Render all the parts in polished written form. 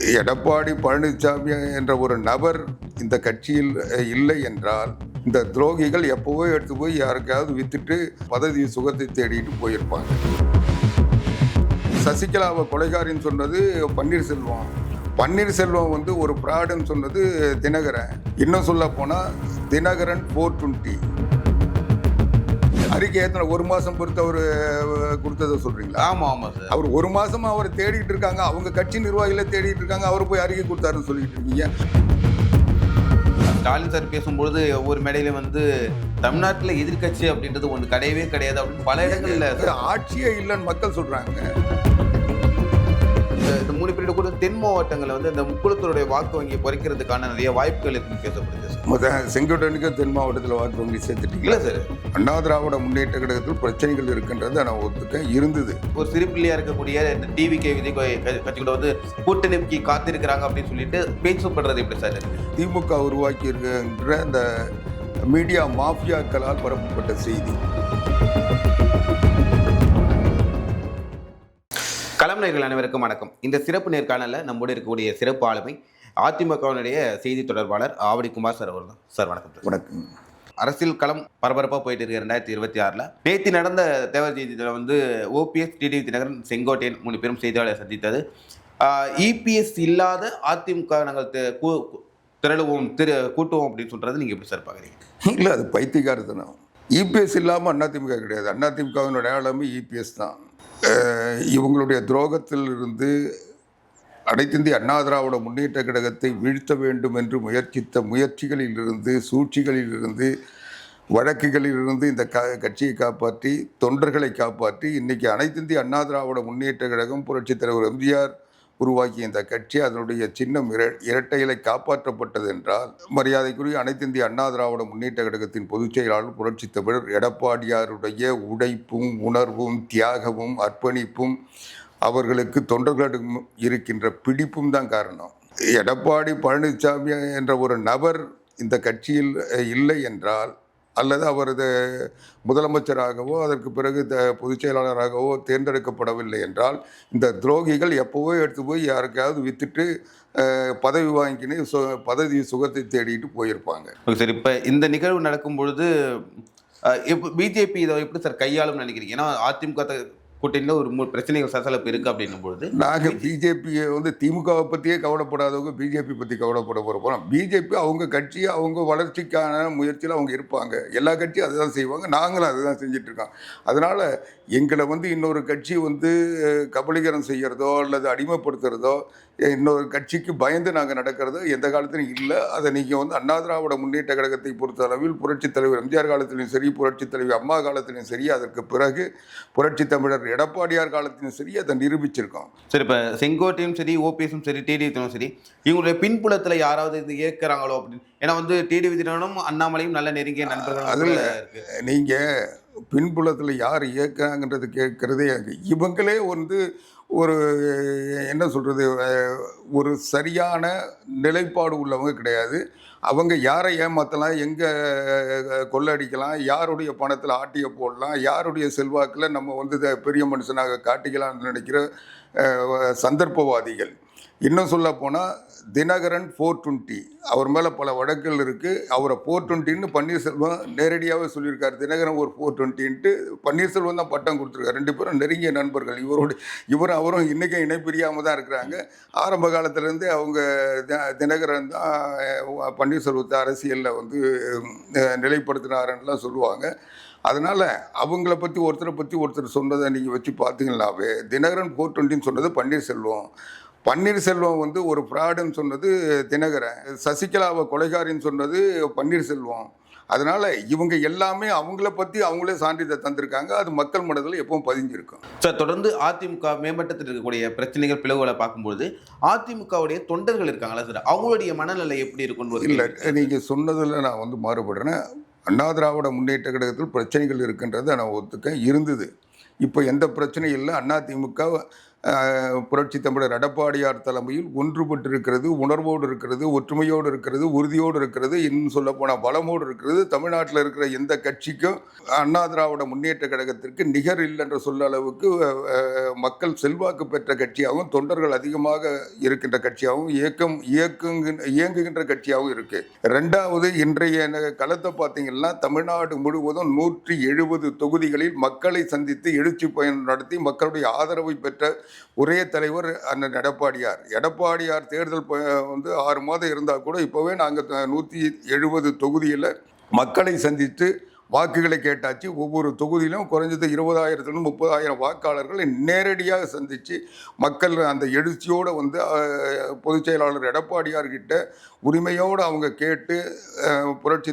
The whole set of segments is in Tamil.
எடப்பாடி பழனிசாமி என்ற ஒரு நபர் இந்த கட்சியில் இல்லை என்றால் இந்த துரோகிகள் எப்பவோ எடுத்து போய் யாருக்காவது வித்துட்டு பதவி சுகத்தை தேடிட்டு போயிருப்பாங்க. சசிகலாவை கொலைகாரின்னு சொன்னது பன்னீர்செல்வம். பன்னீர்செல்வம் வந்து ஒரு பிராடுன்னு சொன்னது தினகரன். இன்னும் சொல்ல போனா தினகரன் 420 அறிக்கை ஏத்தனை ஒரு மாசம் பொறுத்து அவரு கொடுத்ததை சொல்றீங்களா? ஆமா ஆமா சார். அவர் ஒரு மாசமா அவரை தேடிட்டு இருக்காங்க, அவங்க கட்சி நிர்வாகிகளை தேடிட்டு இருக்காங்க, அவர் போய் அறிக்கை கொடுத்தாருன்னு சொல்லிட்டு இருக்கீங்க. ஸ்டாலின் சார் பேசும்பொழுது ஒவ்வொரு மேடையில வந்து தமிழ்நாட்டில் எதிர்கட்சி அப்படின்றது ஒன்று கிடையவே கிடையாது அப்படின்னு பல இடங்கள்ல ஆட்சியே இல்லைன்னு மக்கள் சொல்றாங்க. இந்த 3 பீரியட் கூட தென் மாவட்டங்களில் வந்து இந்த முக்குளத்தோருடைய வாக்கு வங்கியை குறைக்கிறதுக்கான நிறைய வாய்ப்புகள் இருக்குன்னு பேசப்படுது. செங்கோட்டனுக்கு தென் மாவட்டத்தில் வாக்கு வங்கி சேர்த்துட்டீங்களா சார்? அண்ணா திராவிட முன்னேற்ற கழகத்தில் பிரச்சனைகள் இருக்கின்றது நான் ஒத்துக்க இருந்தது. ஒரு சிறுபிள்ளையா இருக்கக்கூடிய இந்த டிவிகே விஜய் கட்சி கூட வந்து கூட்டணிக்கு காத்திருக்கிறாங்க அப்படின்னு சொல்லிட்டு பேசப்படுறது எப்படி சார் இருக்கு? திமுக உருவாக்கி இருக்கின்ற இந்த மீடியா மாஃபியாக்களால் பரப்பப்பட்ட செய்தி. களம் நேயர்கள் அனைவருக்கும் வணக்கம். இந்த சிறப்பு நேர்காணலில் நம்மோடு இருக்கக்கூடிய சிறப்பு ஆளுமை அதிமுகவினுடைய செய்தி தொடர்பாளர் ஆவடி குமார் சார் அவர்கள் தான். சார் வணக்கம். வணக்கம். அரசியல் களம் பரபரப்பாக போயிட்டு இருக்கு 2026. நேற்று நடந்த தேவர் செய்தியில் வந்து ஓபிஎஸ், டிடிவி தினகரன், செங்கோட்டையன் 3 பேரும் செய்தியாளரை சந்தித்தது. இபிஎஸ் இல்லாத அதிமுக நாங்கள் திரளுவோம் கூட்டுவோம் அப்படின்னு சொல்றது நீங்க எப்படி சார் பாக்குறீங்க? இல்லை, அது பைத்தியக்காரத்தனம். இபிஎஸ் இல்லாமல் அதிமுக கிடையாது. அதிமுகவினுடைய ஆளுமை இபிஎஸ் தான். இவங்களுடைய துரோகத்தில் இருந்து அனைத்திந்திய அண்ணா திராவிட முன்னேற்ற கழகத்தை வீழ்த்த வேண்டும் என்று முயற்சித்த முயற்சிகளில் இருந்து, சூழ்ச்சிகளில் இருந்து, வழக்குகளில் இருந்து இந்த கட்சியை காப்பாற்றி, தொண்டர்களை காப்பாற்றி, இன்னைக்கு அனைத்திந்திய அண்ணா திராவிட முன்னேற்ற கழகம் புரட்சித் தலைவர் எம்ஜிஆர் உருவாக்கிய இந்த கட்சி அதனுடைய சின்னம் இரட்டை இலை காப்பாற்றப்பட்டது என்றால் மரியாதைக்குரிய அனைத்திந்திய அண்ணா திராவிட முன்னேற்ற கழகத்தின் பொதுச் செயலாளர் புரட்சித் தலைவர் எடப்பாடியாருடைய உழைப்பும் உணர்வும் தியாகமும் அர்ப்பணிப்பும் அவர்களுக்கு தொண்டர்களிடம் இருக்கின்ற பிடிப்பும் தான் காரணம். எடப்பாடி பழனிசாமி என்ற ஒரு நபர் இந்த கட்சியில் இல்லை என்றால், அல்லது அவரது முதலமைச்சராகவோ அதற்கு பிறகு பொதுச் செயலாளராகவோ தேர்ந்தெடுக்கப்படவில்லை என்றால் இந்த துரோகிகள் எப்போவோ எடுத்து போய் யாருக்காவது வித்துட்டு பதவி வாங்கினு பதவி சுகத்தை தேடிட்டு போயிருப்பாங்க. சார், இப்போ இந்த நிகழ்வு நடக்கும் பொழுது பிஜேபி இதை எப்படி சார் கையாளும் நினைக்கிறீங்க? ஏன்னா அதிமுக கூட்டணியில் ஒரு பிரச்சனைகள் சசலப்பு இருக்குது அப்படின்னும் பொழுது நாங்கள் பிஜேபியை வந்து திமுகவை பற்றியே கவலைப்படாதவங்க பிஜேபி பற்றி கவலைப்பட போகிறோம். பிஜேபி அவங்க கட்சி, அவங்க வளர்ச்சிக்கான முயற்சியில் அவங்க இருப்பாங்க. எல்லா கட்சியும் அதுதான் செய்வாங்க, நாங்களும் அதுதான் செஞ்சிட்ருக்கோம். அதனால் எங்களை வந்து இன்னொரு கட்சி வந்து கபலீகரம் செய்கிறதோ அல்லது அடிமைப்படுத்துகிறதோ, இன்னொரு கட்சிக்கு பயந்து நாங்கள் நடக்கிறதோ எந்த காலத்திலும் இல்லை. அதை நீங்கள் வந்து அண்ணா திராவிட முன்னேற்ற கழகத்தை பொறுத்த அளவில் புரட்சித் தலைவர் எம்ஜிஆர் காலத்திலையும் சரி, புரட்சித் தலைவர் அம்மா காலத்திலையும் சரி, அதற்கு பிறகு புரட்சித் தமிழர் எடப்பாடியார் காலத்திலும் சரி அதை நிரூபிச்சிருக்கோம். சரி, இப்போ செங்கோட்டையும் சரி, ஓபிஎஸும் சரி, டிடிவி தினகரனும் சரி, இவங்களுடைய பின்புலத்தில் யாராவது இது ஏற்கிறாங்களோ அப்படின்னு? ஏன்னா வந்து டிடிவி தினகரனும் அண்ணாமலையும் நல்ல நெருங்கிய நண்பர்கள். அதில் நீங்கள் பின்புலத்தில் யார் இயக்குறாங்கன்றது கேட்குறதே இவங்களே வந்து ஒரு என்ன சொல்கிறது, ஒரு சரியான நிலைப்பாடு உள்ளவங்க கிடையாது. அவங்க யாரை ஏமாற்றலாம், எங்கே கொள்ளடிக்கலாம், யாருடைய பணத்தில் ஆட்டிய போடலாம், யாருடைய செல்வாக்கில் நம்ம வந்து பெரிய மனுஷனாக காட்டிக்கலாம்னு நினைக்கிற சந்தர்ப்பவாதிகள். இன்னும் சொல்ல போனால் தினகரன் 420 அவர் மேலே பல வழக்குகள் இருக்குது. அவரை 420ன்னு பன்னீர்செல்வம் நேரடியாகவே சொல்லியிருக்காரு. தினகரன் ஒரு 420ன்ட்டு பன்னீர்செல்வம் தான் பட்டம் கொடுத்துருக்காரு. 2 பேரும் நெருங்கிய நண்பர்கள். இவரும் அவரும் இன்றைக்கும் இணைப்பிரியாமல் தான் இருக்கிறாங்க. ஆரம்ப காலத்துலேருந்தே அவங்க தினகரன் தான் பன்னீர்செல்வத்தை அரசியலில் வந்து நிலைப்படுத்தினாருன்னெலாம் சொல்லுவாங்க. அதனால் அவங்கள பற்றி ஒருத்தர் சொன்னதை நீங்கள் வச்சு பார்த்தீங்கன்னாவே தினகரன் 420ன்னு சொன்னது பன்னீர்செல்வம். பன்னீர்செல்வம் வந்து ஒரு ஃப்ராடுன்னு சொன்னது தினகரன். சசிகலாவை கொலைகாரின்னு சொன்னது பன்னீர்செல்வம். அதனால் இவங்க எல்லாமே அவங்கள பற்றி அவங்களே சான்றிதழ் தந்திருக்காங்க. அது மக்கள் மனதில் எப்பவும் பதிஞ்சிருக்கும். சார், தொடர்ந்து அதிமுக மேம்பட்டத்தில் இருக்கக்கூடிய பிரச்சனைகள் பிளவுகளை பார்க்கும்போது அதிமுகவுடைய தொண்டர்கள் இருக்காங்களா சார், அவங்களுடைய மனநிலை எப்படி இருக்குன்னு? இல்லை, நீங்கள் சொன்னதில் நான் வந்து மாறுபடுறேன். அண்ணா திராவிட முன்னேற்ற கழகத்தில் பிரச்சனைகள் இருக்கின்றது நான் ஒத்துக்க இருந்தது. இப்போ எந்த பிரச்சனையும் இல்லை. அதிமுக புரட்சி தமிழர் எடப்பாடியார் தலைமையில் ஒன்றுபட்டிருக்கிறது, உணர்வோடு இருக்கிறது, ஒற்றுமையோடு இருக்கிறது, உறுதியோடு இருக்கிறது, இன்னும் சொல்லப்போனால் பலமோடு இருக்கிறது. தமிழ்நாட்டில் இருக்கிற எந்த கட்சிக்கும் அண்ணா திராவிட முன்னேற்ற கழகத்திற்கு நிகர் இல்லை என்ற சொல்ல அளவுக்கு மக்கள் செல்வாக்கு பெற்ற கட்சியாகவும், தொண்டர்கள் அதிகமாக இருக்கின்ற கட்சியாகவும், இயங்குகின்ற கட்சியாகவும் இருக்கு. ரெண்டாவது, இன்றைய களத்தை பார்த்தீங்கன்னா தமிழ்நாடு முழுவதும் 170 தொகுதிகளில் மக்களை சந்தித்து எழுச்சி பயணம் நடத்தி மக்களுடைய ஆதரவை பெற்ற ஒரே தலைவர் அண்ணன் எடப்பாடியார். எடப்பாடியார் தேர்தல் வந்து 6 மாதம் இருந்தால் கூட இப்போவே நாங்கள் 170 தொகுதியில் மக்களை சந்தித்து வாக்குகளை கேட்டாச்சு. ஒவ்வொரு தொகுதியிலும் குறைஞ்சது 20,000 30,000 வாக்காளர்களை நேரடியாக சந்தித்து மக்கள் அந்த எழுச்சியோடு வந்து பொதுச் செயலாளர் எடப்பாடியார்கிட்ட உரிமையோடு அவங்க கேட்டு புரட்சி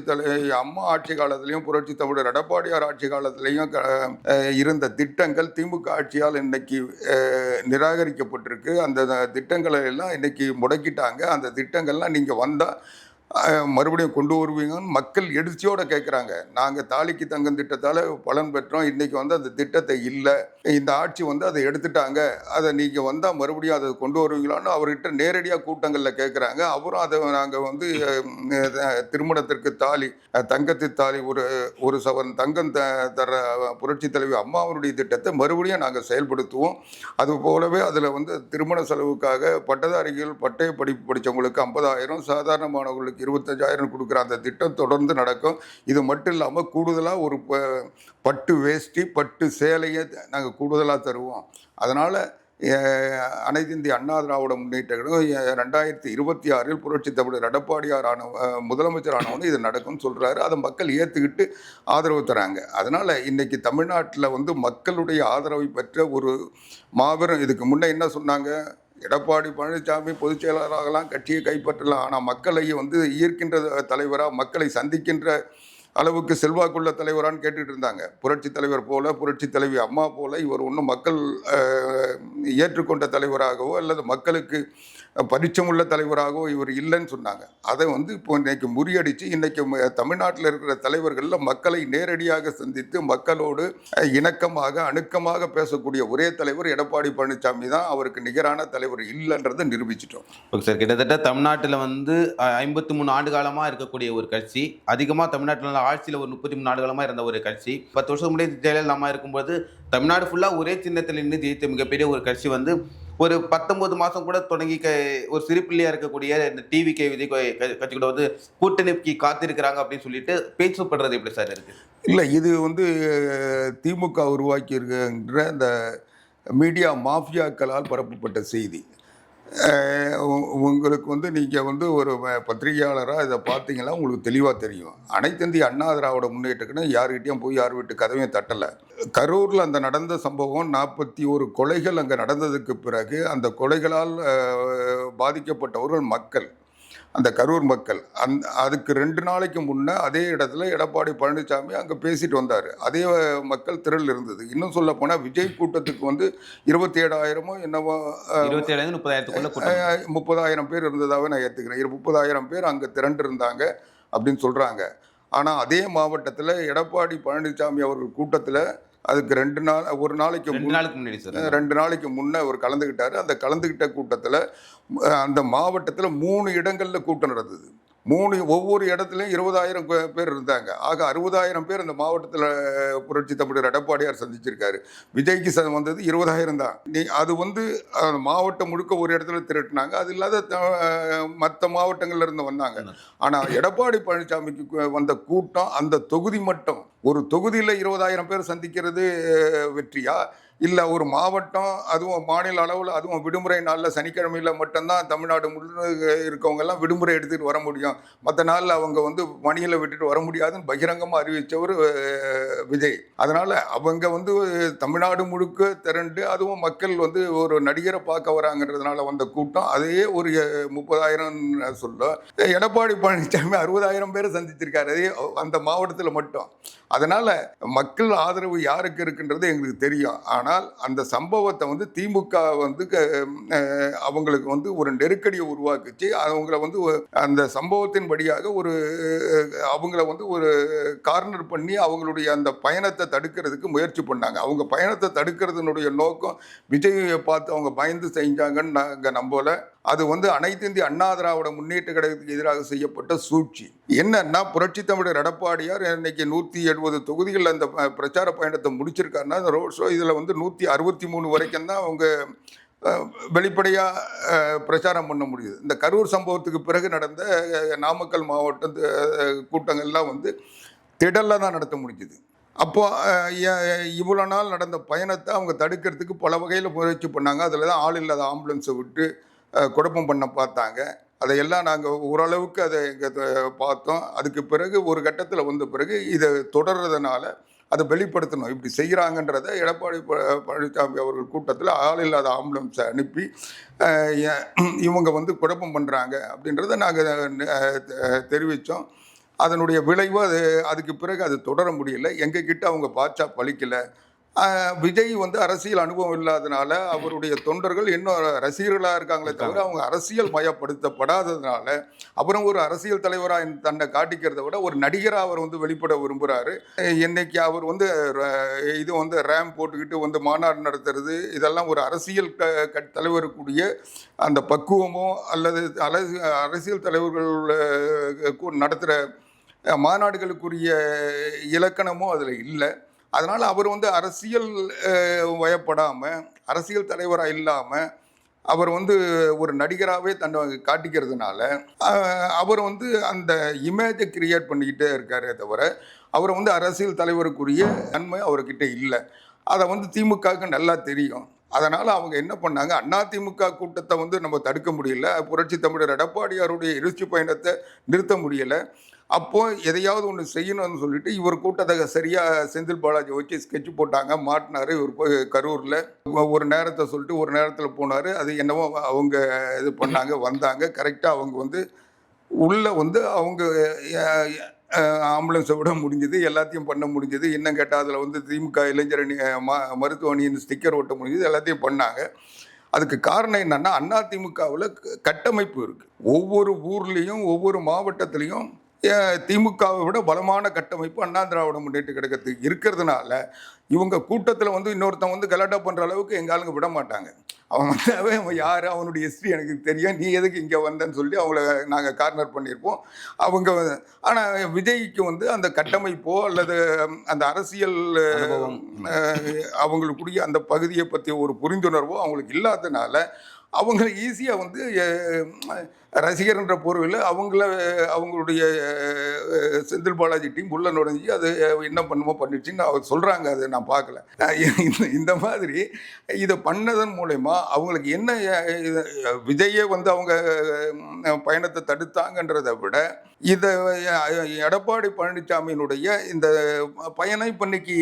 அம்மா ஆட்சி காலத்திலையும் புரட்சி தமிழர் எடப்பாடியார் ஆட்சி காலத்திலையும் இருந்த திட்டங்கள் திமுக ஆட்சியால் இன்னைக்கு நிராகரிக்கப்பட்டிருக்கு. அந்த திட்டங்களை எல்லாம் இன்னைக்கு முடக்கிட்டாங்க. அந்த திட்டங்கள்லாம் நீங்கள் வந்தால் மறுபடியும் கொண்டு வருவீங்கன்னு மக்கள் எழுச்சியோடு கேட்குறாங்க. நாங்கள் தாலிக்கு தங்கம் திட்டத்தால் பலன் பெற்றோம், இன்றைக்கி வந்து அந்த திட்டத்தை இல்லை, இந்த ஆட்சி வந்து அதை எடுத்துட்டாங்க, அதை நீங்கள் வந்தால் மறுபடியும் அதை கொண்டு வருவீங்களான்னு அவர்கிட்ட நேரடியாக கூட்டங்களில் கேட்குறாங்க. அப்புறம் அதை நாங்கள் வந்து திருமணத்திற்கு தாலி, தங்கத்து தாலி, ஒரு சவரன் தங்கம் தர புரட்சி தலைவி அம்மாவனுடைய திட்டத்தை மறுபடியும் நாங்கள் செயல்படுத்துவோம். அது போலவே அதில் வந்து திருமண செலவுக்காக பட்டதாரிகள் பட்டய படிப்பு படித்தவங்களுக்கு 50,000, சாதாரணமானவர்களுக்கு 25,000 கொடுக்குற அந்த திட்டம் தொடர்ந்து நடக்கும். இது மட்டும் இல்லாமல் கூடுதலாக ஒரு பட்டு வேஷ்டி, பட்டு சேலையை நாங்கள் கூடுதலாக தருவோம். அதனால் அனைத்து இந்திய அண்ணா திராவிட முன்னேற்ற கழகம் 2026 புரட்சி தமிழர் எடப்பாடியார் முதலமைச்சர் ஆனவொன்னு இது நடக்கும்னு சொல்கிறாரு. அதை மக்கள் ஏற்றுக்கிட்டு ஆதரவு தராங்க. அதனால் இன்றைக்கி தமிழ்நாட்டில் வந்து மக்களுடைய ஆதரவை பெற்ற ஒரு மாபெரும், இதுக்கு முன்னே என்ன சொன்னாங்க, எடப்பாடி பழனிசாமி பொதுச் செயலாளராகலாம், கட்சியை கைப்பற்றலாம், ஆனால் மக்களை வந்து ஈர்க்கின்ற தலைவராக, மக்களை சந்திக்கின்ற அளவுக்கு செல்வாக்குள்ள தலைவரான்னு கேட்டுட்டு இருந்தாங்க. புரட்சி தலைவர் போல, புரட்சி தலைவி அம்மா போல இவர் ஒன்றும் மக்கள் ஏற்றுக்கொண்ட தலைவராகவோ அல்லது மக்களுக்கு பரிச்சயமுள்ள தலைவராகவோ இவர் இல்லைன்னு சொன்னாங்க. அதை வந்து இப்போ இன்னைக்கு முறியடித்து இன்னைக்கு தமிழ்நாட்டில் இருக்கிற தலைவர்களில் மக்களை நேரடியாக சந்தித்து மக்களோடு இணக்கமாக அணுக்கமாக பேசக்கூடிய ஒரே தலைவர் எடப்பாடி பழனிசாமி தான். அவருக்கு நிகரான தலைவர் இல்லைன்றதை நிரூபிச்சிட்டோம். ஓகே சார், கிட்டத்தட்ட தமிழ்நாட்டில் வந்து 53 ஆண்டு காலமாக இருக்கக்கூடிய ஒரு கட்சி, அதிகமாக தமிழ்நாட்டில் ஆட்சியில் ஒரு 33 ஆண்டு காலமாக இருந்த ஒரு கட்சி, 10 வருஷம் முன்னாடி ஜெயலலிதா இருக்கும்போது தமிழ்நாடு ஃபுல்லாக ஒரே சின்னத்தில் நின்று ஜெயித்த மிகப்பெரிய ஒரு கட்சி வந்து ஒரு 19 மாதம் கூட தொடங்கி ஒரு சிறுபிள்ளையாக இருக்கக்கூடிய இந்த டிவிகே விஜய் கட்சி கூட வந்து கூட்டணிக்கு காத்திருக்கிறாங்க அப்படின்னு சொல்லிட்டு பேசப்படுறது எப்படி சார் இருக்கு? இல்லை, இது வந்து திமுக உருவாக்கி இருக்கின்ற இந்த மீடியா மாஃபியாக்களால் பரப்பப்பட்ட செய்தி. உங்களுக்கு வந்து நீங்கள் வந்து ஒரு பத்திரிகையாளராக இதை பார்த்தீங்கன்னா உங்களுக்கு தெளிவாக தெரியும். அனைத்து இந்திய அண்ணா திராவிட முன்னேற்றக்குன்னு யார்கிட்டையும் போய் யார் வீட்டு கதவையும் தட்டலை. கரூரில் அந்த நடந்த சம்பவம் 41 கொலைகள் அங்கே நடந்ததுக்கு பிறகு அந்த கொலைகளால் பாதிக்கப்பட்டவர்கள் மக்கள், அந்த கரூர் மக்கள். அதுக்கு 2 நாளைக்கு முன்னே அதே இடத்துல எடப்பாடி பழனிசாமி அங்கே பேசிட்டு வந்தார். அதே மக்கள் திரள் இருந்தது. இன்னும் சொல்ல போனால் விஜய் கூட்டத்துக்கு வந்து 27,000 என்னவோ 30,000 பேர் இருந்ததாகவே நான் ஏற்றுக்கிறேன். 30,000 பேர் அங்கே திரண்டு இருந்தாங்க அப்படின்னு சொல்கிறாங்க. ஆனால் அதே மாவட்டத்தில் எடப்பாடி பழனிசாமி அவர்கள் கூட்டத்தில் அதுக்கு 2 நாளைக்கு முன்னே அவர் கலந்துக்கிட்டார். அந்த கலந்துக்கிட்ட கூட்டத்தில் அந்த மாவட்டத்தில் 3 இடங்களில் கூட்டம் நடந்தது. ஒவ்வொரு இடத்துலையும் 20,000 பேர் இருந்தாங்க. ஆக 60,000 பேர் அந்த மாவட்டத்தில் புரட்சி தமிழர் எடப்பாடியார் சந்திச்சிருக்காரு. விஜய்க்கு வந்தது 20,000 தான். அது வந்து மாவட்டம் முழுக்க ஒரு இடத்துல திரட்டினாங்க. அது இல்லாத மற்ற மாவட்டங்கள்ல இருந்து வந்தாங்க. ஆனால் எடப்பாடி பழனிசாமிக்கு வந்த கூட்டம் அந்த தொகுதி மட்டும், ஒரு தொகுதியில் 20,000 பேர் சந்திக்கிறது வெற்றியா? இல்லை ஒரு மாவட்டம், அதுவும் மாநில அளவில், அதுவும் விடுமுறை நாளில் சனிக்கிழமையில் மட்டும்தான் தமிழ்நாடு முழுக்க இருக்கவங்கெல்லாம் விடுமுறை எடுத்துகிட்டு வர முடியும், மற்ற நாளில் அவங்க வந்து மணியில் விட்டுட்டு வர முடியாதுன்னு பகிரங்கமாக அறிவித்தவர் விஜய். அதனால் அவங்க வந்து தமிழ்நாடு முழுக்க திரண்டு, அதுவும் மக்கள் வந்து ஒரு நடிகரை பார்க்க வராங்கன்றதுனால வந்த கூட்டம் அதே ஒரு 30,000 சொல்ல. எடப்பாடி பழனிசாமி 60,000 பேரை சந்திச்சிருக்காரு அதே அந்த மாவட்டத்தில் மட்டும். அதனால் மக்கள் ஆதரவு யாருக்கு இருக்குன்றது எங்களுக்கு தெரியும். ஆனால் ஆனால் அந்த சம்பவத்தை வந்து திமுக வந்து அவங்களுக்கு வந்து ஒரு நெருக்கடியை உருவாக்குச்சு. அவங்கள வந்து அந்த சம்பவத்தின் படியாக அவங்கள வந்து ஒரு கார்னர் பண்ணி அவங்களுடைய அந்த பயணத்தை தடுக்கிறதுக்கு முயற்சி பண்ணாங்க. அவங்க பயணத்தை தடுக்கிறதுனுடைய நோக்கம் விஜயை பார்த்து அவங்க பயந்து செஞ்சாங்கன்னு நாங்கள் நம்பல. அது வந்து அனைத்து இந்திய அண்ணா திராவிட முன்னேற்ற கழகத்துக்கு எதிராக செய்யப்பட்ட சூழ்ச்சி. என்னன்னா புரட்சி தமிழர் எடப்பாடியார் இன்னைக்கு 170 தொகுதிகளில் அந்த பிரச்சார பயணத்தை முடிச்சிருக்காருன்னா அந்த ரோட் ஷோ இதில் வந்து 163 வரைக்கும் தான் அவங்க வெளிப்படையாக பிரச்சாரம் பண்ண முடியுது. இந்த கரூர் சம்பவத்துக்கு பிறகு நடந்த நாமக்கல் மாவட்ட கூட்டங்கள்லாம் வந்து திடலில் தான் நடத்த முடிஞ்சுது. அப்போ இவ்வளோ நாள் நடந்த பயணத்தை அவங்க தடுக்கிறதுக்கு பல வகையில் முயற்சி பண்ணாங்க. அதில் தான் ஆள் இல்லாத ஆம்புலன்ஸை விட்டு குழப்பம் பண்ண பார்த்தாங்க. அதையெல்லாம் நாங்கள் ஓரளவுக்கு அதை பார்த்தோம். அதுக்கு பிறகு ஒரு கட்டத்தில் வந்த பிறகு இதை தொடர்றதுனால அதை வெளிப்படுத்தணும், இப்படி செய்கிறாங்கன்றதை எடப்பாடி பழனிசாமி அவர்கள் கூட்டத்தில் ஆள் இல்லாத ஆம்புலன்ஸை அனுப்பி இவங்க வந்து குழப்பம் பண்ணுறாங்க அப்படின்றத நாங்கள் தெரிவித்தோம். அதனுடைய விளைவு அதுக்கு பிறகு அது தொடர முடியல. எங்ககிட்ட அவங்க பாச்சா பழிக்கலை. விஜய் வந்து அரசியல் அனுபவம் இல்லாதனால அவருடைய தொண்டர்கள் இன்னும் ரசிகர்களாக இருக்காங்களே தவிர அவங்க அரசியல் மயப்படுத்தப்படாததுனால அப்புறம் ஒரு அரசியல் தலைவராக தன்னை காட்டிக்கிறத விட ஒரு நடிகராக அவர் வந்து வெளிப்பட விரும்புகிறாரு. இன்னைக்கு அவர் வந்து இது வந்து ரேம் போட்டுக்கிட்டு வந்து மாநாடு நடத்துறது இதெல்லாம் ஒரு அரசியல் தலைவருக்குரிய அந்த பக்குவமோ அல்லது அரசியல் தலைவர்கள் நடத்துகிற மாநாடுகளுக்குரிய இலக்கணமோ அதில் இல்லை. அதனால் அவர் வந்து அரசியல் வயப்படாமல் அரசியல் தலைவராக இல்லாமல் அவர் வந்து ஒரு நடிகராகவே தன்னை காட்டிக்கிறதுனால அவர் வந்து அந்த இமேஜை கிரியேட் பண்ணிக்கிட்டே இருக்காரே தவிர அவர் வந்து அரசியல் தலைவருக்குரிய நன்மை அவர்கிட்ட இல்லை. அதை வந்து திமுகவுக்கு நல்லா தெரியும். அதனால் அவங்க என்ன பண்ணாங்க, அதிமுக கூட்டத்தை வந்து நம்ம தடுக்க முடியல, புரட்சி தமிழர் எடப்பாடியாருடைய எழுச்சி பயணத்தை நிறுத்த முடியலை. அப்போது எதையாவது ஒன்று செய்யணும்னு சொல்லிட்டு இவர் கூட்டத்தை சரியாக செந்தில் பாலாஜி வச்சு ஸ்கெட்ச் போட்டாங்க, மாட்டினார். இவர் போய் கரூரில் ஒரு நேரத்தை சொல்லிட்டு ஒரு நேரத்தில் போனார். அது என்னவோ அவங்க இது பண்ணாங்க, வந்தாங்க. கரெக்டாக அவங்க வந்து உள்ளே வந்து அவங்க ஆம்புலன்ஸை விட முடிஞ்சது, எல்லாத்தையும் பண்ண முடிஞ்சது. இன்னும் கேட்டால் அதில் வந்து திமுக இளைஞரணி மருத்துவ அணியின் ஸ்டிக்கர் ஒட்ட முடிஞ்சது, எல்லாத்தையும் பண்ணாங்க. அதுக்கு காரணம் என்னென்னா அதிமுகவில் கட்டமைப்பு இருக்குது. ஒவ்வொரு ஊர்லேயும் ஒவ்வொரு மாவட்டத்துலேயும் திமுகவை விட பலமான கட்டமைப்பு அண்ணா திராவிட முன்னேற்ற கழகத்துக்கு இருக்கிறதுனால இவங்க கூட்டத்தில் வந்து இன்னொருத்தன் வந்து கலாட்டா பண்ணுற அளவுக்கு எங்கள் ஆளுங்க விட மாட்டாங்க. அவன் வந்தாவே அவன் யார், அவனுடைய ஹிஸ்ட்ரி எனக்கு தெரியும், நீ எதுக்கு இங்கே வந்தேன்னு சொல்லி அவங்கள நாங்கள் கார்னர் பண்ணியிருப்போம். அவங்க ஆனால் விஜய்க்கு வந்து அந்த கட்டமைப்போ அல்லது அந்த அரசியல் அவங்களுக்குரிய அந்த பகுதியை பற்றிய ஒரு புரிந்துணர்வோ அவங்களுக்கு இல்லாததுனால அவங்கள ஈஸியாக வந்து ரசிகர்ன்ற பொருளில் அவங்களுடைய செந்தில் பாலாஜி டீம் உள்ள நுழைஞ்சி அது என்ன பண்ணுமோ பண்ணிடுச்சின்னு அவர் சொல்கிறாங்க. அதை நான் பார்க்கல. இந்த மாதிரி இதை பண்ணதன் மூலயமா அவங்களுக்கு என்ன விஜயை வந்து அவங்க பயணத்தை தடுத்தாங்கன்றதை விட இதை எடப்பாடி பழனிசாமியினுடைய இந்த பயணம் இப்போ இன்னைக்கு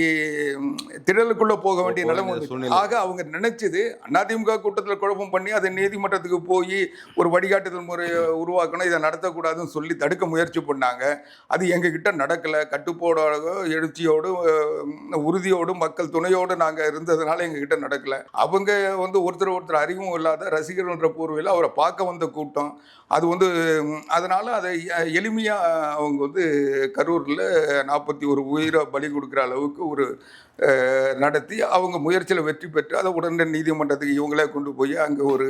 திடலுக்குள்ளே போக வேண்டிய நிலைமை. ஆக அவங்க நினைச்சது அதிமுக கூட்டத்தில் குழப்பம் பண்ணி அதை நீதிமன்றத்துக்கு போய் ஒரு வழிகாட்டுதல் முறை உருவாக்கணும், இதை நடத்தக்கூடாதுன்னு சொல்லி தடுக்க முயற்சி பண்ணாங்க. அது எங்ககிட்ட நடக்கலை. கட்டுப்பாடோட எழுச்சியோடு உறுதியோடு மக்கள் துணையோடு நாங்கள் இருந்ததுனால எங்ககிட்ட நடக்கலை. அவங்க வந்து ஒருத்தர் அறிவும் இல்லாத ரசிகர்ன்ற போர்வையில் அவரை பார்க்க வந்த கூட்டம். அது வந்து அதனால் அதை எளிமையாக அவங்க வந்து கரூரில் 41 உயிரை பலி கொடுக்குற அளவுக்கு ஒரு நடத்தி அவங்க முயற்சியில் வெற்றி பெற்று அதை உடனே நீதிமன்றத்துக்கு இவங்களே கொண்டு போய் அங்கே ஒரு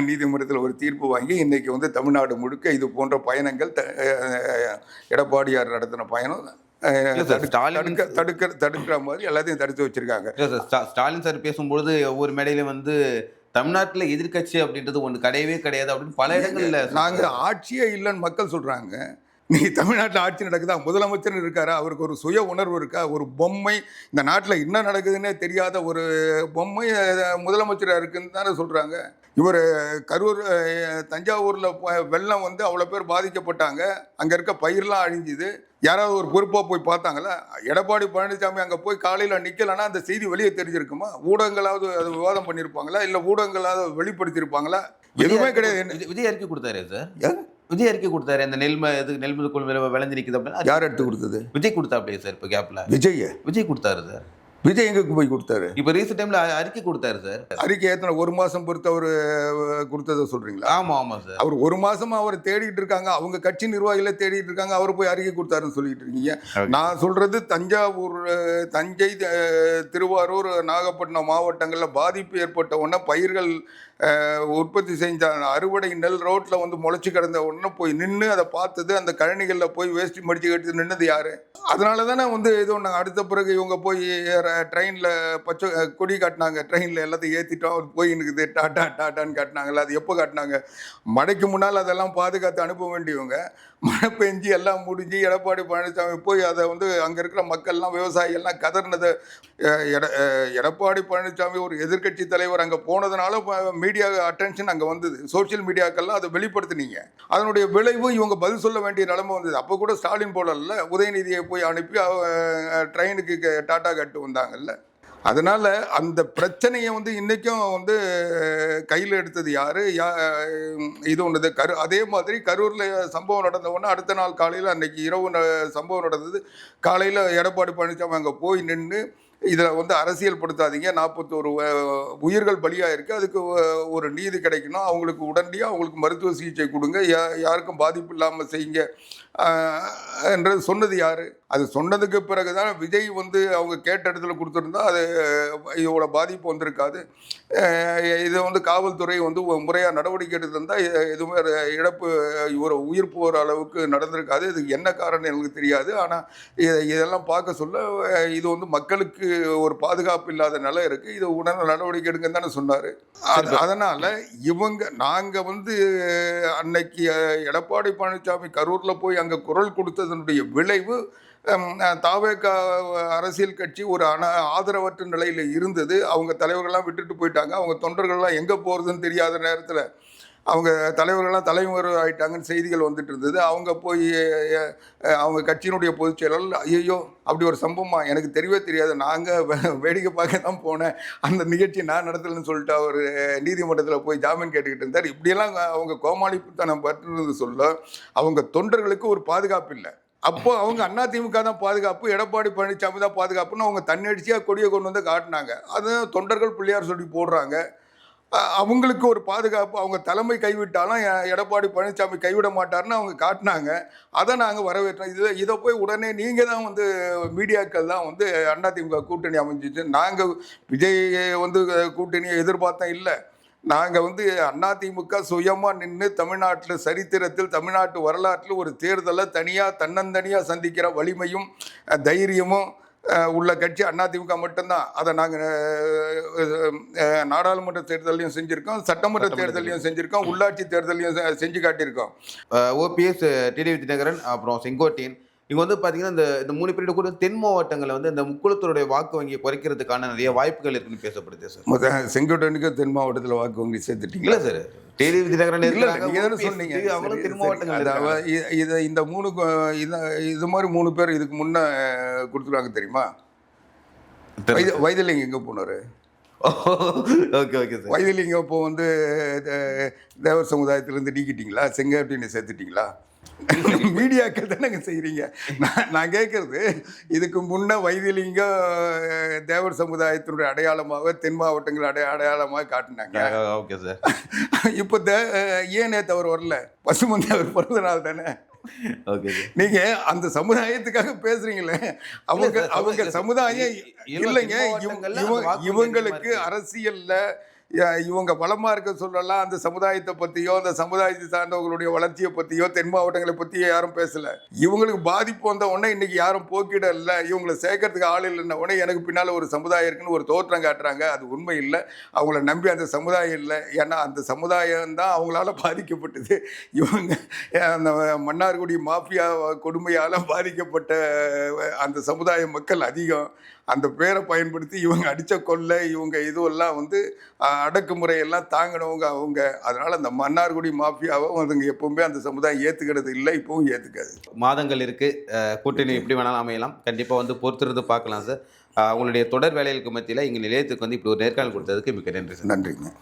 நீதிமன்றத்தில் ஒரு தீர்ப்பு வாங்கி இன்றைக்கி வந்து தமிழ்நாடு முழுக்க இது போன்ற பயணங்கள் எடப்பாடியார் நடத்தின பயணம் தடுக்கிற மாதிரி எல்லாத்தையும் தடுத்து வச்சிருக்காங்க. ஸ்டாலின் சார் பேசும்பொழுது ஒவ்வொரு மேடையில வந்து தமிழ்நாட்டில் எதிர்கட்சி அப்படின்றது ஒன்று கிடையவே கிடையாது அப்படின்னு பல இடங்களில் நாங்கள் ஆட்சியே இல்லைன்னு மக்கள் சொல்கிறாங்க. நீ தமிழ்நாட்டில் ஆட்சி நடக்குதா, முதலமைச்சர் இருக்காரா, அவருக்கு ஒரு சுய உணர்வு இருக்கா? ஒரு பொம்மை இந்த நாட்டில் என்ன நடக்குதுன்னே தெரியாத ஒரு பொம்மை முதலமைச்சராக இருக்குன்னு தானே சொல்கிறாங்க. இவர் கரூர் தஞ்சாவூரில் வெள்ளம் வந்து அவ்வளோ பேர் பாதிக்கப்பட்டாங்க, அங்கே இருக்க பயிரெலாம் அழிஞ்சுது. யாராவது ஒரு பொறுப்பாக போய் பார்த்தாங்களா? எடப்பாடி பழனிசாமி அங்கே போய் காலையில் நிற்கலைன்னா அந்த செய்தி வெளியே தெரிஞ்சிருக்குமா? ஊடகங்களாவது அது விவாதம் பண்ணியிருப்பாங்களா? இல்லை ஊடகங்களாவது வெளிப்படுத்தியிருப்பாங்களா? எதுவுமே கிடையாது. விஜய் அறிக்கை கொடுத்தாரு சார். விஜய் அறிக்கை கொடுத்தாரு. அந்த நெல்மது கொள்கை விளைஞ்சு நிற்குது அப்படின்னா யார் எடுத்து கொடுத்தது? விஜய் கொடுத்தா அப்படியே சார். இப்போ கேப்ல விஜய் கொடுத்தாரு சார். விஜய் எங்க போய் கொடுத்தாரு? இப்போ ரீசெண்ட் டைம்ல அறிக்கை கொடுத்தாரு சார். அறிக்கை ஏத்தன 1 மாசம் பொறுத்து அவரு கொடுத்ததை சொல்றீங்களா? ஆமா சார். அவர் 1 மாசமா அவரை தேடிட்டு இருக்காங்க, அவங்க கட்சி நிர்வாகிகளே தேடிட்டு இருக்காங்க, அவர் போய் அறிக்கை கொடுத்தாருன்னு சொல்லிட்டு இருக்கீங்க. நான் சொல்றது தஞ்சாவூர், தஞ்சை, திருவாரூர், நாகப்பட்டினம் மாவட்டங்கள்ல பாதிப்பு ஏற்பட்ட உடனே பயிர்கள் உற்பத்தி செஞ்ச அறுவடை நெல் ரோட்ல வந்து முளைச்சி கிடந்த உடனே போய் நின்று அதை பார்த்தது, அந்த கழனிகளில் போய் வேஷ்டி மடிச்சு கட்டி நின்னது யாரு? அதனால தானே வந்து இது ஒன்று அடுத்த பிறகு இவங்க போய் ட்ரெயினில் பச்சை கொடி காட்டினாங்க, ட்ரெயினில் எல்லாத்தையும் ஏற்றிட்டோம் போய் இருக்குது டாட்டா டாட்டான்னு காட்டினாங்கல்ல. அது எப்போ காட்டினாங்க? மழைக்கு முன்னால் அதெல்லாம் பாதுகாத்து அனுப்ப வேண்டியவங்க, மழை பெஞ்சு எல்லாம் முடிஞ்சு எடப்பாடி பழனிசாமி போய் அதை வந்து அங்கே இருக்கிற மக்கள்லாம் விவசாயிகள்லாம் கதறினதை எடப்பாடி பழனிசாமி ஒரு எதிர்க்கட்சி தலைவர் அங்கே போனதுனால மீடியா அட்டென்ஷன் அங்கே வந்தது, சோசியல் மீடியாக்கள்லாம் அதை வெளிப்படுத்தினீங்க. அதனுடைய விளைவு இவங்க பதில் சொல்ல வேண்டிய நிலைமை வந்தது. அப்போ கூட ஸ்டாலின் போடல, உதயநிதியை போய் அனுப்பி ட்ரெயினுக்கு டாட்டா கட்டு வந்தாங்கல்ல. அதனால அந்த பிரச்சனையை வந்து இன்னைக்கும் வந்து கையில் எடுத்தது யாரு? இது ஒன்று அதே மாதிரி கரூரில் சம்பவம் நடந்த உடனே அடுத்த நாள் காலையில், அன்னைக்கு இரவு சம்பவம் நடந்தது, காலையில் எடப்பாடி பழனிசாமி அங்கே போய் நின்று இதில் வந்து அரசியல் படுத்தாதீங்க, 41 உயிர்கள் பலியாக இருக்குது, அதுக்கு ஒரு நீதி கிடைக்கணும், அவங்களுக்கு உடனடியாக அவங்களுக்கு மருத்துவ சிகிச்சை கொடுங்க, யாருக்கும் பாதிப்பு இல்லாமல் செய்யுங்க என்றது சொன்னது யார்? அது சொன்னதுக்கு பிறகு தான் விஜய் வந்து அவங்க கேட்ட இடத்துல கொடுத்துருந்தா அது இதோட பாதிப்பு வந்திருக்காது. இதை வந்து காவல்துறை வந்து முறையாக நடவடிக்கை எடுத்திருந்தால் எதுவுமே இழப்பு ஒரு உயிர் போகிற அளவுக்கு நடந்திருக்காது. இதுக்கு என்ன காரணம் எனக்கு தெரியாது. ஆனால் இதெல்லாம் பார்க்க சொல்ல இது வந்து மக்களுக்கு ஒரு பாதுகாப்பு இல்லாத நிலை இருக்குது, இது உடனே நடவடிக்கை எடுங்கன்னு தானே சொன்னார். அதனால் நாங்கள் வந்து அன்னைக்கு எடப்பாடி பழனிசாமி கரூரில் போய் அங்கே குரல் கொடுத்ததனுடைய விளைவு தாவேகா அரசியல் கட்சி ஒரு ஆதரவற்ற நிலையில் இருந்தது. அவங்க தலைவர்கள்லாம் விட்டுட்டு போயிட்டாங்க, அவங்க தொண்டர்கள்லாம் எங்கே போகிறதுன்னு தெரியாத நேரத்தில் அவங்க தலைவர்கள்லாம் தலைவர் ஆகிட்டாங்கன்னு செய்திகள் வந்துட்டு இருந்தது. அவங்க போய் அவங்க கட்சியினுடைய பொதுச் செயலாளர், ஐயோ அப்படி ஒரு சம்பவமா, எனக்கு தெரியவே தெரியாது, நாங்கள் வேடிக்கை பார்க்க தான் போனேன், அந்த நிகழ்ச்சி நான் நடத்தலைன்னு சொல்லிட்டு அவர் நீதிமன்றத்தில் போய் ஜாமீன் கேட்டுக்கிட்டு இருந்தார். இப்படியெல்லாம் அவங்க கோமாளித்தனம் பற்றுறது சொல்ல அவங்க தொண்டர்களுக்கு ஒரு பாதுகாப்பு இல்லை. அப்போ அவங்க அதிமுக தான் பாதுகாப்பு, எடப்பாடி பழனிசாமி தான் பாதுகாப்புன்னு அவங்க தன்னடிச்சியாக கொடியை கொண்டு வந்து காட்டினாங்க. அது தொண்டர்கள் பிள்ளையார் சொல்லி போடுறாங்க. அவங்களுக்கு ஒரு பாதுகாப்பு, அவங்க தலைமை கைவிட்டாலும் எடப்பாடி பழனிசாமி கைவிட மாட்டார்னு அவங்க காட்டினாங்க. அதை நாங்கள் வரவேற்றோம். இதை போய் உடனே நீங்கள் தான் வந்து மீடியாக்கள் தான் வந்து அதிமுக கூட்டணி அமைஞ்சிச்சு, நாங்கள் விஜய் வந்து கூட்டணியை எதிர்பார்த்தோம் இல்லை. நாங்கள் வந்து அதிமுக சுயமாக நின்று தமிழ்நாட்டில் சரித்திரத்தில் தமிழ்நாட்டு வரலாற்றில் ஒரு தேர்தலை தன்னந்தனியாக சந்திக்கிற வலிமையும் தைரியமும் உள்ள கட்சி அதிமுக மட்டும்தான். அதை நாங்கள் நாடாளுமன்ற தேர்தலையும் செஞ்சுருக்கோம், சட்டமன்ற தேர்தலையும் செஞ்சுருக்கோம், உள்ளாட்சி தேர்தலையும் செஞ்சு காட்டியிருக்கோம். ஓபிஎஸ், டிடிவி தினகரன், அப்புறம் செங்கோட்டையன், இங்கே வந்து பார்த்தீங்கன்னா இந்த 3 பேரில் கூட தென் மாவட்டங்களில் வந்து இந்த முக்குளத்தோடைய வாக்கு வங்கியை குறைக்கிறதுக்கான நிறைய வாய்ப்புகள் இருக்குன்னு பேசப்படுது சார். செங்கோட்டையனுக்கு தென் மாவட்டத்தில் வாக்கு வங்கி சேர்த்துட்டீங்களா சார்? டிடிவி தினகரன் சொன்னீங்க, அவங்களும் தென் மாவட்டங்கள். இந்த 3 இது மாதிரி 3 பேர் இதுக்கு முன்னே கொடுத்துருவாங்க தெரியுமா? வைத்திலிங்கம் எங்கே போனார்? Okay sir. வைத்திலிங்கம் இப்போ வந்து தேவர் சமுதாயத்திலேருந்து நீக்கிட்டீங்களா? செங்கோட்டையனை சேர்த்துட்டீங்களா? மீடியாக்கள் தானே செய்கிறீங்க. நான் கேட்குறது, இதுக்கு முன்னே வைத்திலிங்கம் தேவர் சமுதாயத்தினுடைய அடையாளமாக தென் மாவட்டங்கள் அடையாளமாக காட்டினாங்க. Okay sir. இப்போ ஏன் நேற்று அவர் வரல? பசுமந்தி அவர் பிறந்த நாள் தானே. ஓகே, நீங்க அந்த சமுதாயத்துக்காக பேசுறீங்களே, அவங்க சமுதாயம் இல்லைங்க, இவங்களுக்கு அரசியல்ல இவங்க பலமாக இருக்க சொல்லலாம். அந்த சமுதாயத்தை பற்றியோ அந்த சமுதாயத்தை சார்ந்தவங்களுடைய வளர்ச்சியை பற்றியோ தென் மாவட்டங்களை பற்றியோ யாரும் பேசலை. இவங்களுக்கு பாதிப்பு வந்த உடனே இன்றைக்கி யாரும் போக்கிட இல்லை, இவங்களை சேர்க்கறதுக்கு ஆள் இல்லைன்ன உடனே எனக்கு பின்னால் ஒரு சமுதாயம் இருக்குன்னு ஒரு தோற்றம் காட்டுறாங்க. அது உண்மை இல்லை. அவங்கள நம்பி அந்த சமுதாயம் இல்லை. ஏன்னா அந்த சமுதாயம் தான் அவங்களால பாதிக்கப்பட்டது. இவங்க அந்த மன்னார்குடி மாஃபியா கொடுமையால் பாதிக்கப்பட்ட அந்த சமுதாய மக்கள் அதிகம். அந்த பேரை பயன்படுத்தி இவங்க அடித்த கொள்ளை, இவங்க இதுவெல்லாம் வந்து அடக்குமுறையெல்லாம் தாங்கினவங்க அவங்க. அதனால் அந்த மன்னார்குடி மாஃபியாவை அதுங்க எப்பவுமே அந்த சமுதாயம் ஏற்றுக்கிறது இல்லை, இப்பவும் ஏற்றுக்காது. மாதங்கள் இருக்குது, கூட்டணி எப்படி வேணாலும் அமையலாம். கண்டிப்பாக வந்து பொறுத்திருந்து பார்க்கலாம் சார். உங்களுடைய தொடர் வேலைகளுக்கு மத்தியில் எங்கள் நிலையத்துக்கு வந்து இப்படி ஒரு நேர்காணல் கொடுத்ததுக்கு மிக்க நன்றி சார். நன்றிங்க.